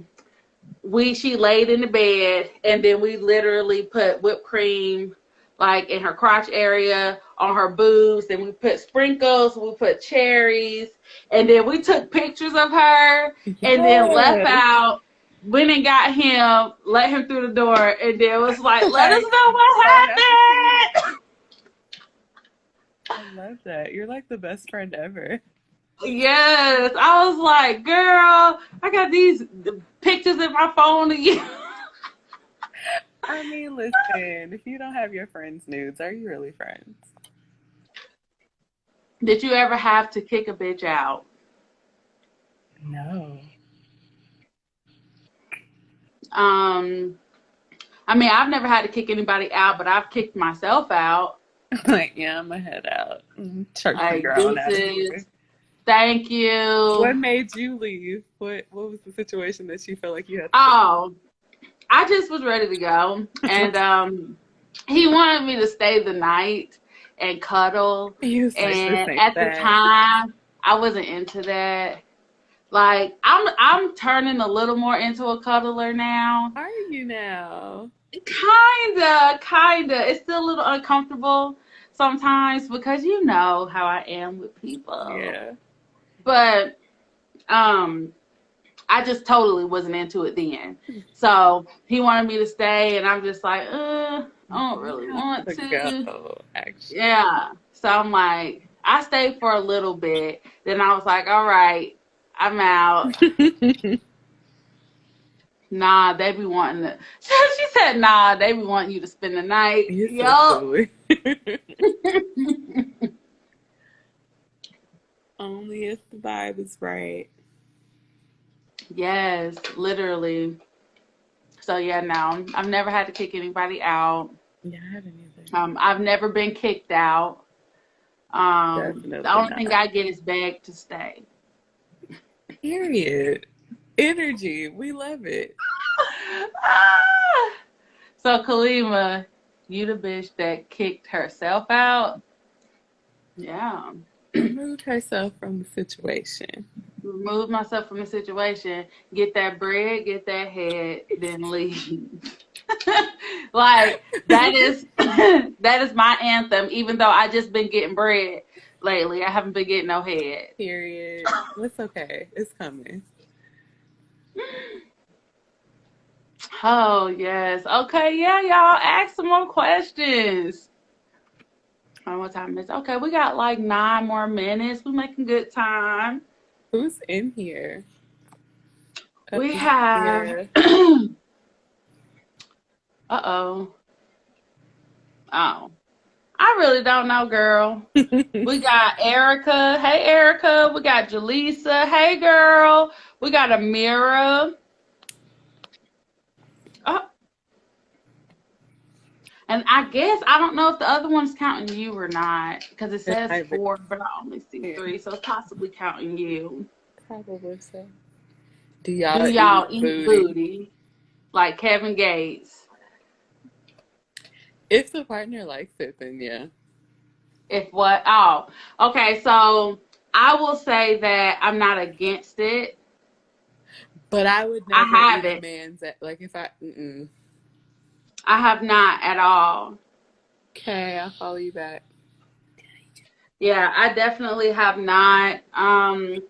she laid in the bed, and then we literally put whipped cream like in her crotch area, on her boobs, then we put sprinkles, we put cherries, and then we took pictures of her and then left out, went and got him, let him through the door, and then was like, let us know what happened. I love that. You're like the best friend ever. Yes. I was like, girl, I got these pictures in my phone of you. I mean, listen, if you don't have your friends' nudes, are you really friends? Did you ever have to kick a bitch out? No. I mean, I've never had to kick anybody out, but I've kicked myself out. Like, yeah, I'm gonna head out. Church Like, girl on out of here. Thank you. What made you leave? What was the situation that you felt like you had to Oh, I just was ready to go. And he wanted me to stay the night and cuddle. And at the time, I wasn't into that. Like, I'm turning a little more into a cuddler now. Are you now? Kinda. It's still a little uncomfortable sometimes because you know how I am with people. Yeah. But I just totally wasn't into it then. So he wanted me to stay, and I'm just like, I don't really want to. Go, actually. Yeah. So I'm like, I stayed for a little bit. Then I was like, all right, I'm out. Nah, they be wanting to. She said, nah, they be wanting you to spend the night. Yup. Only if the vibe is right. Yes, literally. So yeah, no, I've never had to kick anybody out. Yeah, I haven't either. I've never been kicked out. Definitely the only thing I get is begged to stay. Period. Energy. We love it. So Kalima, you the bitch that kicked herself out? Yeah. Removed herself from the situation. Remove myself from the situation, get that bread, get that head, then leave. Like that is my anthem, even though I just been getting bread lately. I haven't been getting no head. Period. It's okay. It's coming. Oh yes. Okay, yeah, y'all ask some more questions. What time is it? Okay, we got like 9 more minutes. We're making good time. Who's in here? We have Uh-oh. Oh. I really don't know, girl. We got Erica. Hey, Erica. We got Jaleesa. Hey, girl. We got Amira. Oh. And I guess I don't know if the other one's counting you or not, because it It's says hybrid. 4, but I only see Yeah, 3, so it's possibly counting you. probably so. Do Do y'all y'all eat eat booty? booty like Kevin Gates? If the partner likes it, then yeah. If what? Oh, okay. So I will say that I'm not against it. But I would I never eat a haven't. man's like if I. I have not at all. Okay, I'll follow you back. Yeah, I definitely have not. And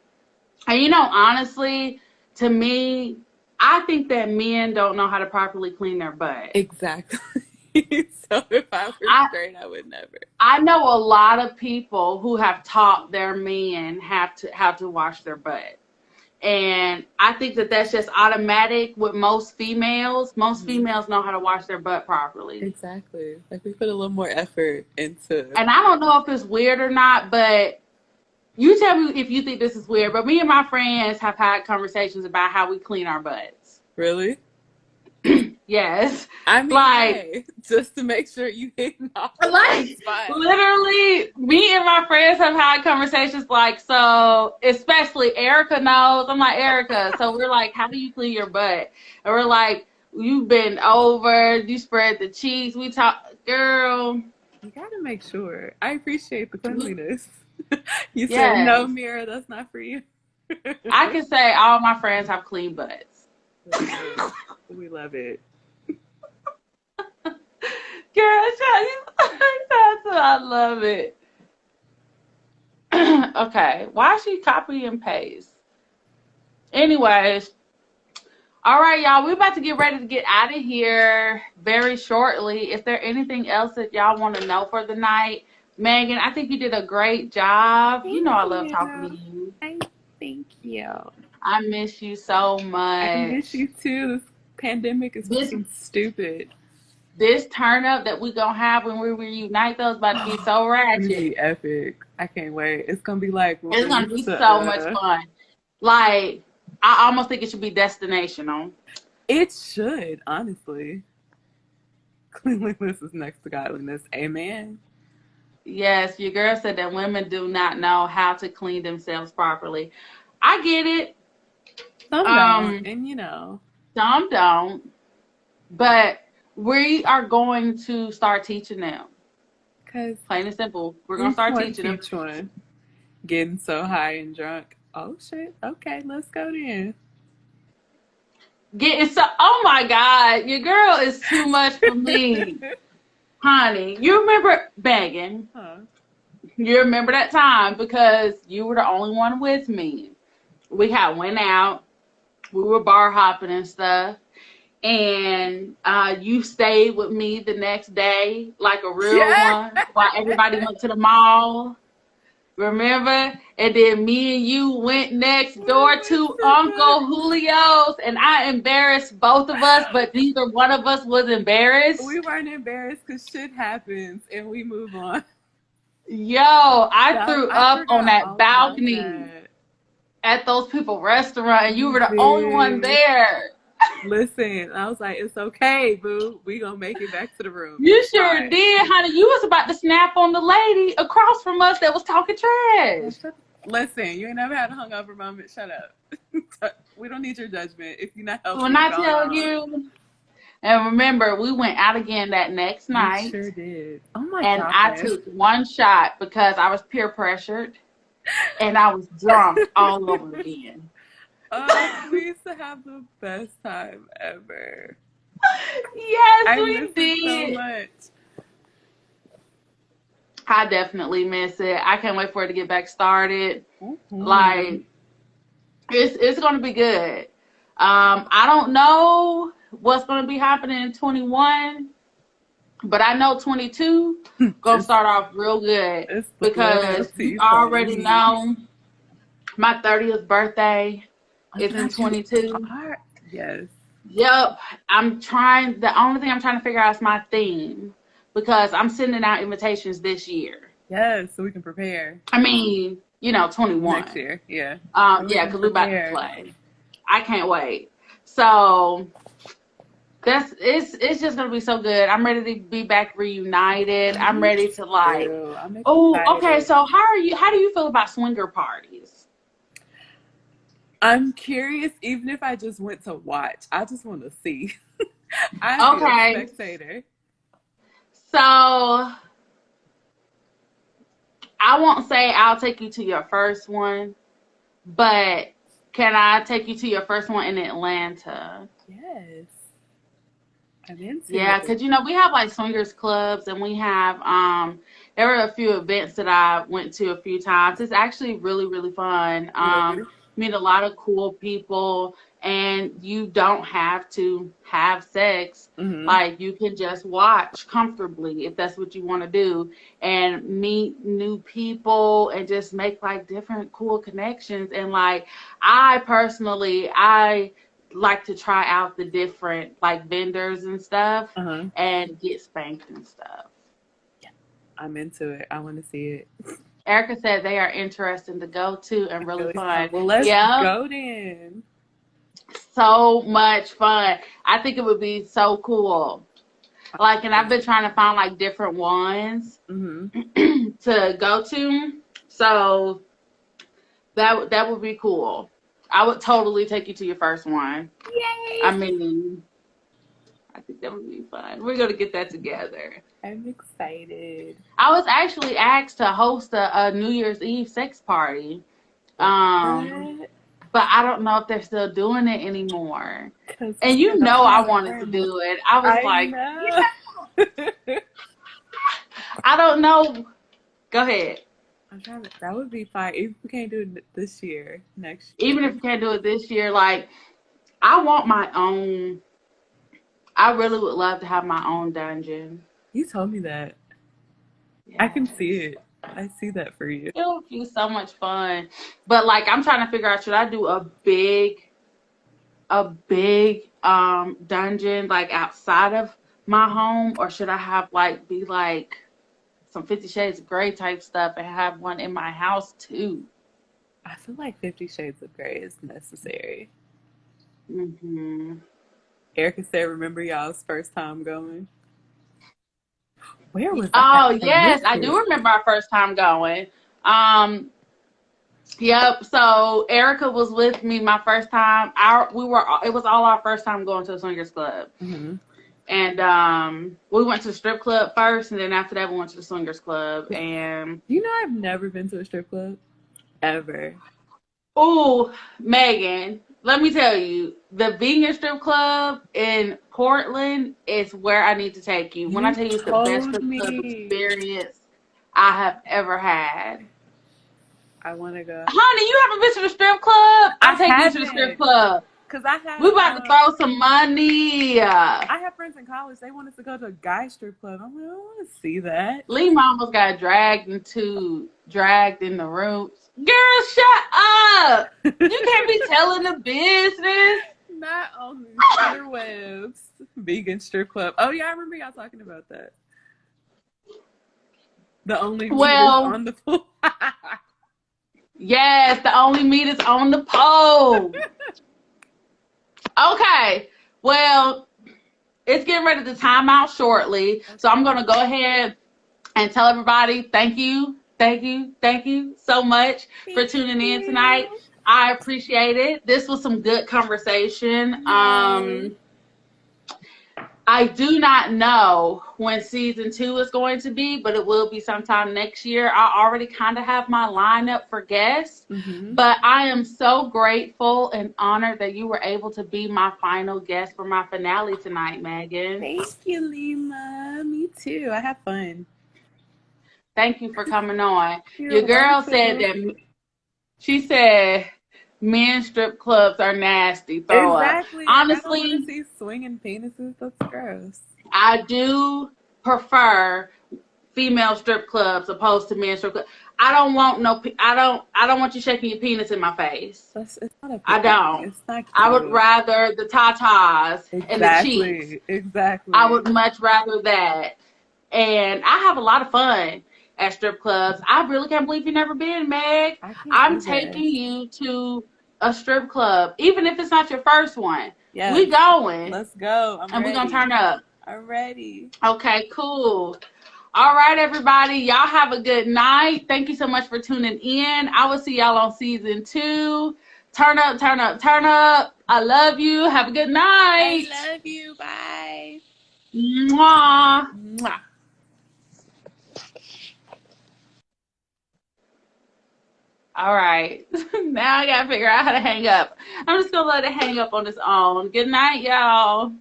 honestly, to me, I think that men don't know how to properly clean their butt. Exactly. So if I were I straight, I would never. I know a lot of people who have taught their men how to wash their butt. And I think that that's just automatic with most females. Most females know how to wash their butt properly. Exactly. Like we put a little more effort into. And I don't know if it's weird or not, but you tell me if you think this is weird. But me and my friends have had conversations about how we clean our butts. Really? Yes. I mean, Like, hey, just to make sure you hit off the like spot. literally, me and my friends have had conversations like, so especially Erica knows. I'm like, Erica, so we're like, how do you clean your butt? And we're like, you bend over, you spread the cheeks. We talk, girl. You gotta make sure. I appreciate the cleanliness. You said no, Yes. Mira, that's not for you. I can say all my friends have clean butts. We love it. Girl, I love it. Okay, why is she copy and paste? Anyways, all right, y'all, we're about to get ready to get out of here very shortly. Is there anything else that y'all want to know for the night? Megan, I think you did a great job. You know I love talking to you. Thank you. I miss you so much. I miss you too. This pandemic is fucking stupid. This turn up that we gonna have when we reunite, those about to be so ratchet. It's gonna be epic. I can't wait. It's gonna be like it's gonna be so much fun. Like, I almost think it should be destinational. It should, honestly. Cleanliness is next to godliness. Amen. Yes, your girl said that women do not know how to clean themselves properly. I get it. Some don't, and some don't. But we are going to start teaching them. Cause plain and simple, we're gonna start teaching them. Each one getting so high and drunk. Oh shit! Okay, let's go then. Oh my God, your girl is too much for me, honey. You remember Megan? Huh? You remember that time because you were the only one with me. We had went out. We were bar hopping and stuff. And you stayed with me the next day like a real one while everybody went to the mall. Remember? And then me and you went next door to Uncle Julio's, and I embarrassed both of us, but neither one of us was embarrassed. We weren't embarrassed because shit happens and we move on. Yo, I threw up on that balcony at those people's restaurant, and you were the only one there. Listen, I was like, it's okay, boo. We gonna make it back to the room. You sure did, honey. You was about to snap on the lady across from us that was talking trash. Listen, you ain't never had a hungover moment. Shut up. We don't need your judgment if you're not helping. When I tell you, and remember, we went out again that next night. We sure did. Oh my God. And I took one shot because I was peer pressured, and I was drunk all over again. Oh, we used to have the best time ever. Yes, we did. It so much. I definitely miss it. I can't wait for it to get back started. Mm-hmm. Like, it's going to be good. I don't know what's going to be happening in 21, but I know 22 going to start off real good because you already know my 30th birthday is in 22. Yes. Yep. The only thing I'm trying to figure out is my theme because I'm sending out invitations this year. Yes, so we can prepare. I mean, 21. Next year, yeah. Yeah, because we're about to play. I can't wait. So, It's just gonna be so good. I'm ready to be back reunited. I'm Me ready to like. too. I'm Oh, okay. excited. So how do you feel about swinger parties? I'm curious, even if I just went to watch, I just want to see. I'd be a Okay. spectator. So I won't say I'll take you to your first one, but can I take you to your first one in Atlanta? Yes, I'm into Yeah, it. because we have like swingers clubs and we have there were a few events that I went to a few times. It's actually really, really fun. Yeah. Meet a lot of cool people and you don't have to have sex. Hmm. Like you can just watch comfortably if that's what you want to do and meet new people and just make like different cool connections. And like I like to try out the different like vendors and stuff Uh-huh. and get spanked and stuff. I'm into it. I want to see it. Erica said they are interesting to go to and really Really fun. fun. Well, let's Yep, go then. so much fun. I think it would be so cool. Like, and I've been trying to find like different ones Mm-hmm. to go to. So that would be cool. I would totally take you to your first one. Yay! I mean, I think that would be fun. We're gonna get that together. I'm excited. I was actually asked to host a New Year's Eve sex party. Um, What? but I don't know if they're still doing it anymore. Because And I don't I have a wanted to friend. do it. I was I like, know. I don't know. Go ahead. I'm trying to. That would be fine. If we can't do it this year, next Even if year. you can't do it this year, like I want my own. I really would love to have my own dungeon. You told me that. I can see Yes. it. I see that for you. It would be so much fun. But like I'm trying to figure out should I do a big dungeon like outside of my home or should I have like be like some 50 Shades of Grey type stuff and have one in my house too. I feel like 50 Shades of Grey is necessary. Hmm. Erica said, remember y'all's first time going? Where was that? Oh, I yes, missed I do it. remember our first time going. Um, yep. So Erica was with me my first time. It was all our first time going to a swingers club. Hmm. And we went to the strip club first, and then after that, we went to the swingers club. And You know, I've never been to a strip club ever. oh, Megan, let me tell you, the vegan strip club in Portland is where I need to take you. When I You tell you it's the best told strip club me. experience I have ever had. I want to go. Honey, you haven't been to the strip club? I I'm taking you to the strip haven't. club. Because We about to throw some money. I have friends in college. They want us to go to a guy strip club. I'm like, I don't want to see that. Lee almost got dragged in the rooms. Girl, shut up. You can't be telling the business. Not on the interwebs. Vegan strip club. Oh yeah, I remember y'all talking about that. The only meat is Well, on the floor. yes, the only meat is on the pole. Okay. Well, it's getting ready to time out shortly. So I'm going to go ahead and tell everybody thank you so much for Thank tuning in tonight. you. I appreciate it. This was some good conversation. Yay. I do not know when season 2 is going to be, but it will be sometime next year. I already kind of have my lineup for guests, Mm-hmm. but I am so grateful and honored that you were able to be my final guest for my finale tonight, Megan. Thank you, Lima. Me too. I have fun. Thank you for coming on. You're Your girl said welcome. that she said men's strip clubs are nasty. Throw up. Exactly. Like, I don't want to Honestly, see swinging penises. That's gross. I do prefer female strip clubs opposed to men's strip clubs. I don't want no. I don't want you shaking your penis in my face. It's not a I penis. don't. It's not I would cute. rather the tatas and the cheeks. Exactly. I Exactly. would much rather that. And I have a lot of fun at strip clubs. I really can't believe you've never been, Meg. I can't I'm either. taking you to a strip club, even if it's not your first one. Yes. We going. Let's go. I'm and ready. We're gonna turn up. I'm ready. Okay, cool. All right, everybody. Y'all have a good night. Thank you so much for tuning in. I will see y'all on season 2. Turn up, turn up, turn up. I love you. Have a good night. I love you. Bye. Mwah. Mwah. All right. Now I gotta figure out how to hang up. I'm just gonna let it hang up on its own. Good night, y'all.